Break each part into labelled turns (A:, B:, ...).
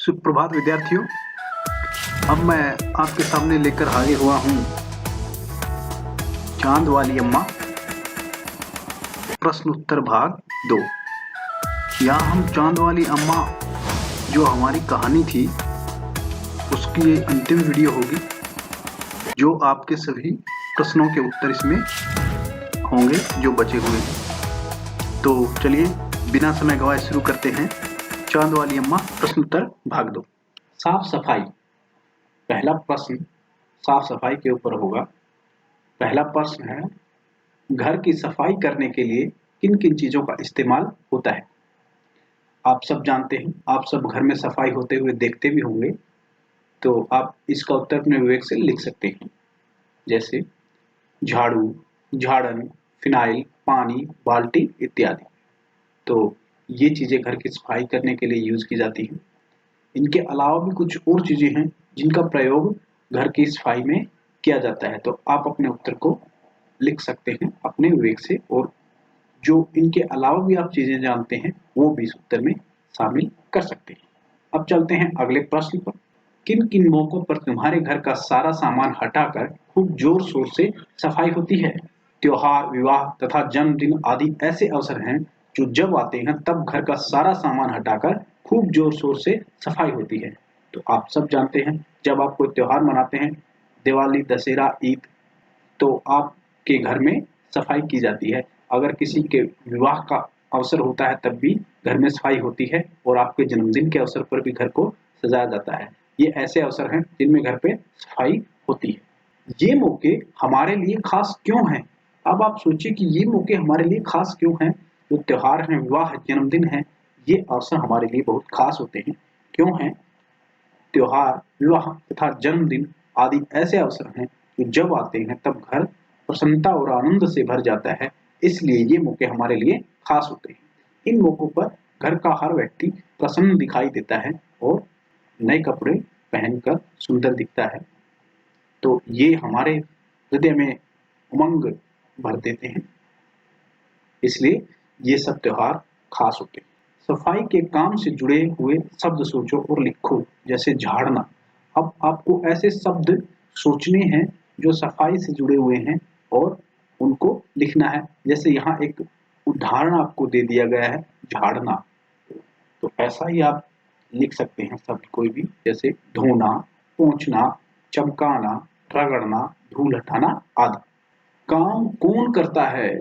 A: सुप्रभात विद्यार्थियों। अब मैं आपके सामने लेकर हाजिर हुआ हूँ चांद वाली अम्मा प्रश्न उत्तर भाग 2। यहाँ हम चांद वाली अम्मा जो हमारी कहानी थी उसकी ये अंतिम वीडियो होगी, जो आपके सभी प्रश्नों के उत्तर इसमें होंगे जो बचे हुए हैं। तो चलिए बिना समय गवाए शुरू करते हैं चांद वाली अम्मा प्रश्न उत्तर भाग 2।
B: साफ सफाई। पहला प्रश्न साफ सफाई के ऊपर होगा। पहला प्रश्न है, घर की सफाई करने के लिए किन किन चीजों का इस्तेमाल होता है। आप सब जानते हैं, आप सब घर में सफाई होते हुए देखते भी होंगे, तो आप इसका उत्तर अपने विवेक से लिख सकते हैं। जैसे झाड़ू, झाड़न, फिनाइल, पानी, बाल्टी इत्यादि। तो ये चीजें घर की सफाई करने के लिए यूज की जाती हैं। इनके अलावा भी कुछ और चीजें हैं जिनका प्रयोग घर की सफाई में किया जाता है, तो आप अपने उत्तर को लिख सकते हैं अपने विवेक से, और जो इनके अलावा भी आप चीजें जानते हैं वो भी इस उत्तर में शामिल कर सकते हैं। अब चलते हैं अगले प्रश्न पर। किन किन मौकों पर तुम्हारे घर का सारा सामान हटाकर खूब जोर शोर से सफाई होती है। त्योहार, विवाह तथा जन्मदिन आदि ऐसे अवसर हैं जो जब आते हैं तब घर का सारा सामान हटाकर खूब जोर शोर से सफाई होती है। तो आप सब जानते हैं, जब आप कोई त्योहार मनाते हैं, दिवाली, दशहरा, ईद, तो आपके घर में सफाई की जाती है। अगर किसी के विवाह का अवसर होता है तब भी घर में सफाई होती है, और आपके जन्मदिन के अवसर पर भी घर को सजाया जाता है। ये ऐसे अवसर हैं जिनमें घर पे सफाई होती है। ये मौके हमारे लिए खास क्यों हैं? अब आप सोचिए कि ये मौके हमारे लिए खास क्यों हैं। जो त्योहार हैं, विवाह है, जन्मदिन है, ये अवसर हमारे लिए बहुत खास होते हैं। क्यों हैं? त्योहार, विवाह तथा जन्मदिन आदि ऐसे अवसर हैं जो जब आते हैं तब घर प्रसन्नता और आनंद से भर जाता है, इसलिए ये मौके हमारे लिए खास होते हैं। इन मौकों पर घर का हर व्यक्ति प्रसन्न दिखाई देता है और नए कपड़े पहनकर सुंदर दिखता है, तो ये हमारे हृदय में उमंग भर देते हैं, इसलिए ये सब त्योहार खास होते हैं। सफाई के काम से जुड़े हुए शब्द सोचो और लिखो। जैसे झाड़ना। अब आपको ऐसे शब्द सोचने हैं जो सफाई से जुड़े हुए हैं और उनको लिखना है। जैसे यहाँ एक उदाहरण आपको दे दिया गया है, झाड़ना, तो ऐसा ही आप लिख सकते हैं शब्द कोई भी, जैसे धोना, पोंछना, चमकाना, रगड़ना, धूल हटाना आदि। काम कौन करता है?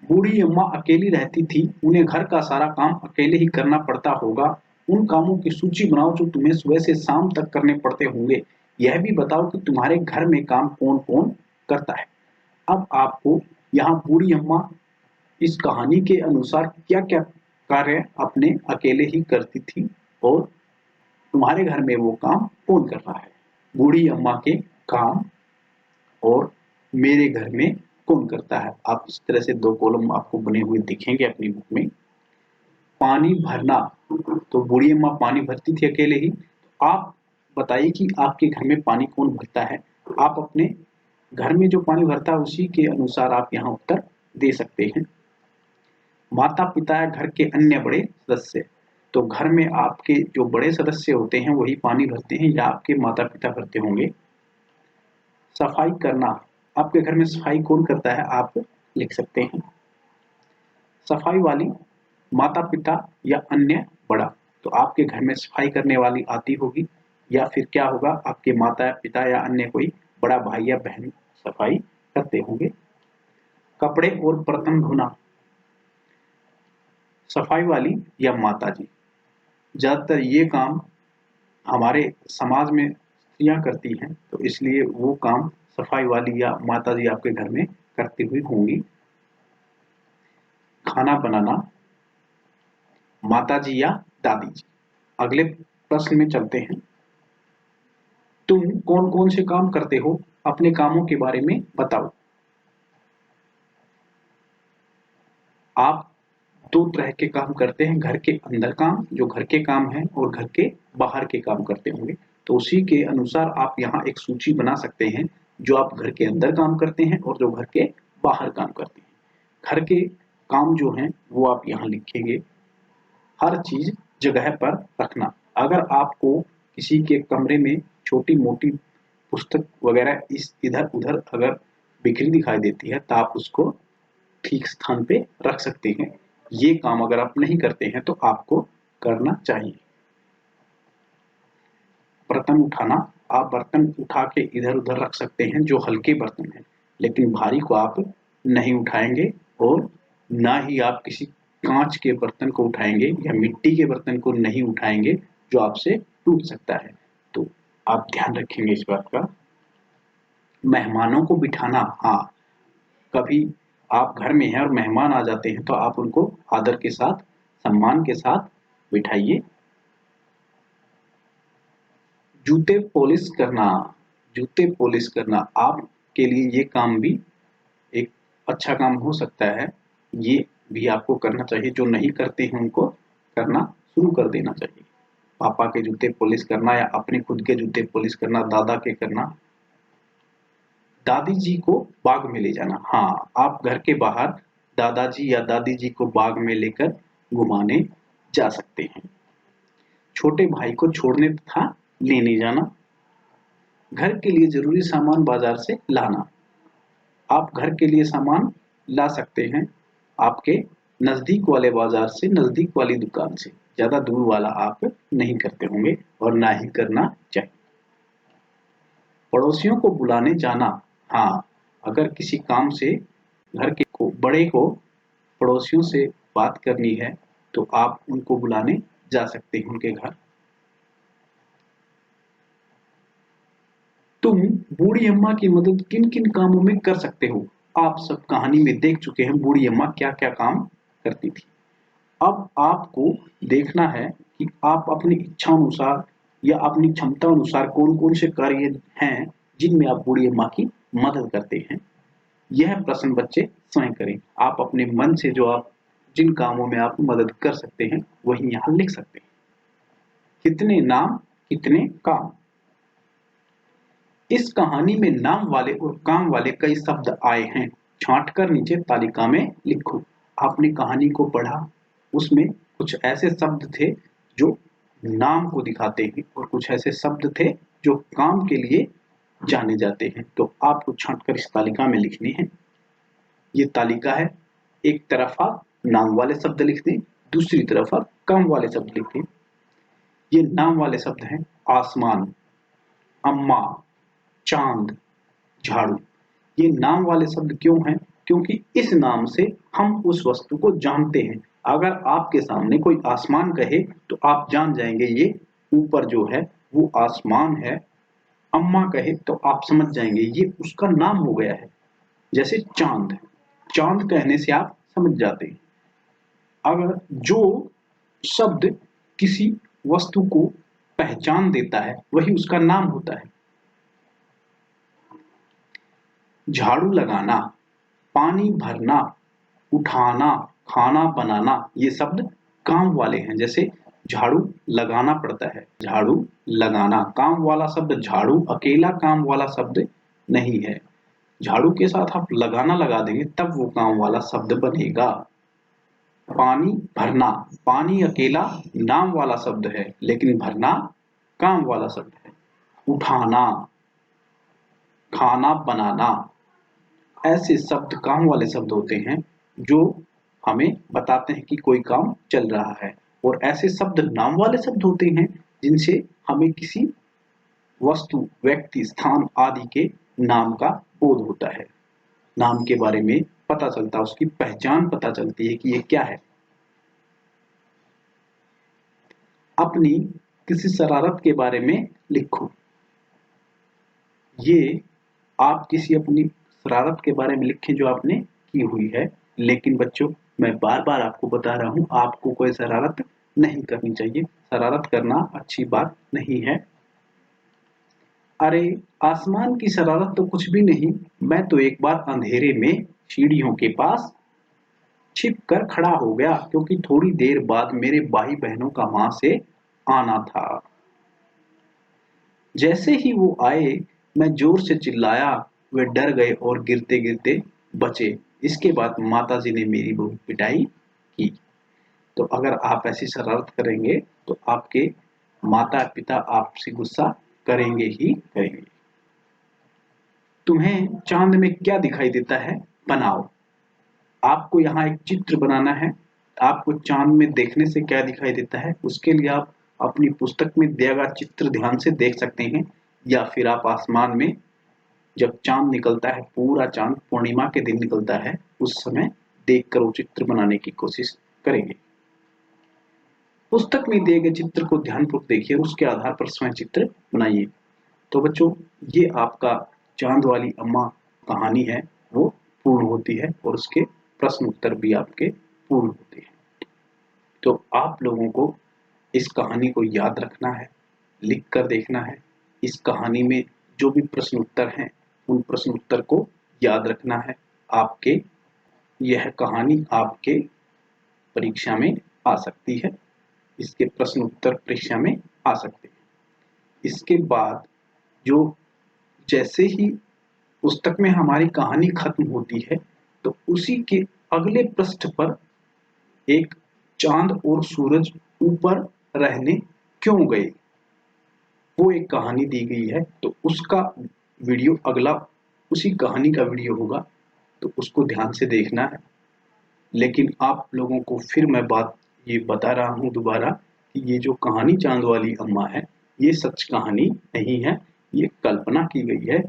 B: बूढ़ी अम्मा अकेली रहती थी, उन्हें घर का सारा काम अकेले ही करना पड़ता होगा। उन कामों की सूची बनाओ जो तुम्हें सुबह से शाम तक करने पड़ते होंगे। यह भी बताओ कि तुम्हारे घर में काम कौन कौन करता है। अब आपको यहाँ बूढ़ी अम्मा इस कहानी के अनुसार क्या क्या कार्य अपने अकेले ही करती थी, और तुम्हारे घर में वो काम कौन कर रहा है। बूढ़ी अम्मा के काम और मेरे घर में कौन करता है। आप इस तरह से दो कॉलम आपको बने हुए दिखेंगे अपनी बुक में। पानी भरना, तो बूढ़ी अम्मा पानी भरती थी अकेले ही। आप बताइए कि आपके घर में पानी कौन भरता है। आप अपने घर में जो पानी भरता है उसी के अनुसार आप यहाँ उत्तर दे सकते हैं। माता पिता है घर के अन्य बड़े सदस्य, तो घर में आपके जो बड़े सदस्य होते हैं वही पानी भरते हैं या आपके माता पिता भरते होंगे। सफाई करना, आपके घर में सफाई कौन करता है आप लिख सकते हैं। सफाई वाली माता पिता या अन्य बड़ा, तो आपके घर में सफाई करने वाली आती होगी, या फिर क्या होगा, आपके माता पिता या अन्य कोई बड़ा भाई या बहन सफाई करते होंगे। कपड़े और बर्तन धोना, सफाई वाली या माता जी। ज्यादातर ये काम हमारे समाज में स्त्रियां करती हैं, तो इसलिए वो काम सफाई वाली या माता जी आपके घर में करती हुई होंगी। खाना बनाना, माता जी या दादी जी। अगले प्रश्न में चलते हैं। तुम कौन कौन से काम करते हो, अपने कामों के बारे में बताओ। आप दो तरह के काम करते हैं, घर के अंदर काम जो घर के काम है और घर के बाहर के काम करते होंगे, तो उसी के अनुसार आप यहाँ एक सूची बना सकते हैं जो आप घर के अंदर काम करते हैं और जो घर के बाहर काम करते हैं। घर के काम जो हैं वो आप यहाँ लिखेंगे। हर चीज जगह पर रखना। अगर आपको किसी के कमरे में छोटी मोटी पुस्तक वगैरह इस इधर उधर अगर बिखरी दिखाई देती है तो आप उसको ठीक स्थान पे रख सकते हैं। ये काम अगर आप नहीं करते हैं तो आपको करना चाहिए। बर्तन उठाना, आप बर्तन उठा के इधर उधर रख सकते हैं जो हल्के बर्तन हैं, लेकिन भारी को आप नहीं उठाएंगे और ना ही आप किसी कांच के बर्तन को उठाएंगे या मिट्टी के बर्तन को नहीं उठाएंगे जो आपसे टूट सकता है। तो आप ध्यान रखेंगे इस बात का। मेहमानों को बिठाना, हाँ, कभी आप घर में हैं और मेहमान आ जाते हैं तो आप उनको आदर के साथ, सम्मान के साथ बिठाइए। जूते पॉलिश करना, जूते पॉलिश करना आपके लिए ये काम भी एक अच्छा काम हो सकता है। ये भी आपको करना चाहिए। जो नहीं करते हैं उनको करना शुरू कर देना चाहिए। पापा के जूते पॉलिश करना या अपने खुद के जूते पॉलिश करना, दादा के करना। दादी जी को बाग में ले जाना, हाँ, आप घर के बाहर दादाजी या दादी जी को बाग में लेकर घुमाने जा सकते हैं। छोटे भाई को छोड़ने तथा लेने जाना। घर के लिए जरूरी सामान बाजार से लाना। आप घर के लिए सामान ला सकते हैं आपके नजदीक वाले बाजार से, नजदीक वाली दुकान से। ज्यादा दूर वाला आप नहीं करते होंगे और ना ही करना चाहिए। पड़ोसियों को बुलाने जाना, हाँ, अगर किसी काम से घर के बड़े को पड़ोसियों से बात करनी है तो आप उनको बुलाने जा सकते हैं उनके घर। तुम बूढ़ी अम्मा की मदद किन किन कामों में कर सकते हो? आप सब कहानी में देख चुके हैं बूढ़ी अम्मा क्या क्या काम करती थी। अब आपको देखना है कि आप अपनी इच्छा अनुसार या अपनी क्षमता अनुसार कौन कौन से कार्य हैं जिनमें आप बूढ़ी अम्मा की मदद करते हैं। यह प्रश्न बच्चे स्वयं करें। आप अपने मन से जो आप जिन कामों में आप मदद कर सकते हैं वही यहाँ लिख सकते हैं। कितने नाम, कितने काम। इस कहानी में नाम वाले और काम वाले कई शब्द आए हैं। छांटकर नीचे तालिका में लिखो। आपने कहानी को पढ़ा, उसमें कुछ ऐसे शब्द थे जो नाम को दिखाते हैं और कुछ ऐसे शब्द थे जो काम के लिए जाने जाते हैं। तो आपको छांटकर इस तालिका में लिखने हैं। ये तालिका है। एक तरफ आप नाम वाले शब्द लिख दें, दूसरी तरफ आप काम वाले शब्द लिख दें। ये नाम वाले शब्द हैं आसमान, अम्मा, चांद, झाड़ू। ये नाम वाले शब्द क्यों हैं? क्योंकि इस नाम से हम उस वस्तु को जानते हैं। अगर आपके सामने कोई आसमान कहे तो आप जान जाएंगे ये ऊपर जो है वो आसमान है। अम्मा कहे तो आप समझ जाएंगे ये उसका नाम हो गया है। जैसे चांद, चांद कहने से आप समझ जाते हैं। अगर जो शब्द किसी वस्तु को पहचान देता है वही उसका नाम होता है। झाड़ू लगाना, पानी भरना, उठाना, खाना बनाना, ये शब्द काम वाले हैं। जैसे झाड़ू लगाना पड़ता है, झाड़ू लगाना। काम वाला शब्द झाड़ू अकेला काम वाला शब्द नहीं है। झाड़ू के साथ आप लगाना लगा देंगे तब वो काम वाला शब्द बनेगा। पानी भरना, पानी अकेला नाम वाला शब्द है लेकिन भरना काम वाला शब्द है। उठाना, खाना बनाना, ऐसे शब्द काम वाले शब्द होते हैं जो हमें बताते हैं कि कोई काम चल रहा है। और ऐसे शब्द नाम वाले शब्द होते हैं जिनसे हमें किसी वस्तु, व्यक्ति, स्थान आदि के नाम का बोध होता है। नाम के बारे में पता चलता है, उसकी पहचान पता चलती है कि ये क्या है। अपनी किसी शरारत के बारे में लिखो। ये आप किसी अपनी शरारत के बारे में लिखें जो आपने की हुई है। लेकिन बच्चों, मैं बार बार आपको बता रहा हूं, आपको कोई शरारत नहीं करनी चाहिए। शरारत करना अच्छी बात नहीं है। अरे, आसमान की शरारत तो कुछ भी नहीं। मैं तो एक बार अंधेरे में सीढ़ियों के पास छिप कर खड़ा हो गया क्योंकि थोड़ी देर बाद मेरे भाई बहनों का वहां से आना था। जैसे ही वो आए मैं जोर से चिल्लाया, वे डर गए और गिरते गिरते बचे। इसके बाद माताजी ने मेरी बहुत पिटाई की। तो अगर आप ऐसी शरारत करेंगे तो आपके माता पिता आपसे गुस्सा करेंगे ही करेंगे। तुम्हें चांद में क्या दिखाई देता है, बनाओ। आपको यहाँ एक चित्र बनाना है। आपको चांद में देखने से क्या दिखाई देता है, उसके लिए आप अपनी पुस्तक में दिया गया चित्र ध्यान से देख सकते हैं, या फिर आप आसमान में जब चांद निकलता है, पूरा चांद पूर्णिमा के दिन निकलता है, उस समय देखकर वो चित्र बनाने की कोशिश करेंगे। पुस्तक में दिए गए चित्र को ध्यानपूर्वक देखिए और उसके आधार पर स्वयं चित्र बनाइए। तो बच्चों, ये आपका चांद वाली अम्मा कहानी है, वो पूर्ण होती है और उसके प्रश्न उत्तर भी आपके पूर्ण होते हैं। तो आप लोगों को इस कहानी को याद रखना है, लिख कर देखना है। इस कहानी में जो भी प्रश्न उत्तर हैं, उन प्रश्न उत्तर को याद रखना है। यह कहानी आपके परीक्षा में आ सकती है, इसके प्रश्न उत्तर परीक्षा में आ सकते हैं। इसके बाद जैसे ही पुस्तक में हमारी कहानी खत्म होती है, तो उसी के अगले पृष्ठ पर एक चांद और सूरज ऊपर रहने क्यों गए, वो एक कहानी दी गई है। तो उसका वीडियो अगला उसी कहानी का वीडियो होगा, तो उसको ध्यान से देखना है। लेकिन आप लोगों को फिर मैं बात ये बता रहा हूँ दोबारा कि ये जो कहानी चांद वाली अम्मा है, ये सच कहानी नहीं है, ये कल्पना की गई है।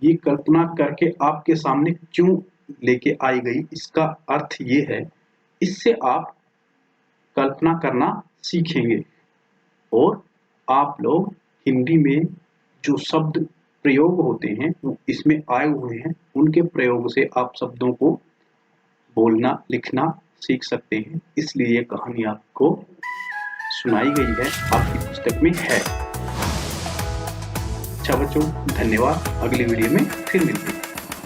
B: ये कल्पना करके आपके सामने क्यों लेके आई गई, इसका अर्थ ये है, इससे आप कल्पना करना सीखेंगे और आप लोग हिंदी में जो शब्द प्रयोग होते हैं वो इसमें आए हुए हैं, उनके प्रयोग से आप शब्दों को बोलना लिखना सीख सकते हैं। इसलिए ये कहानी आपको सुनाई गई है, आपकी पुस्तक में है। अच्छा बच्चों, धन्यवाद। अगली वीडियो में फिर मिलते हैं।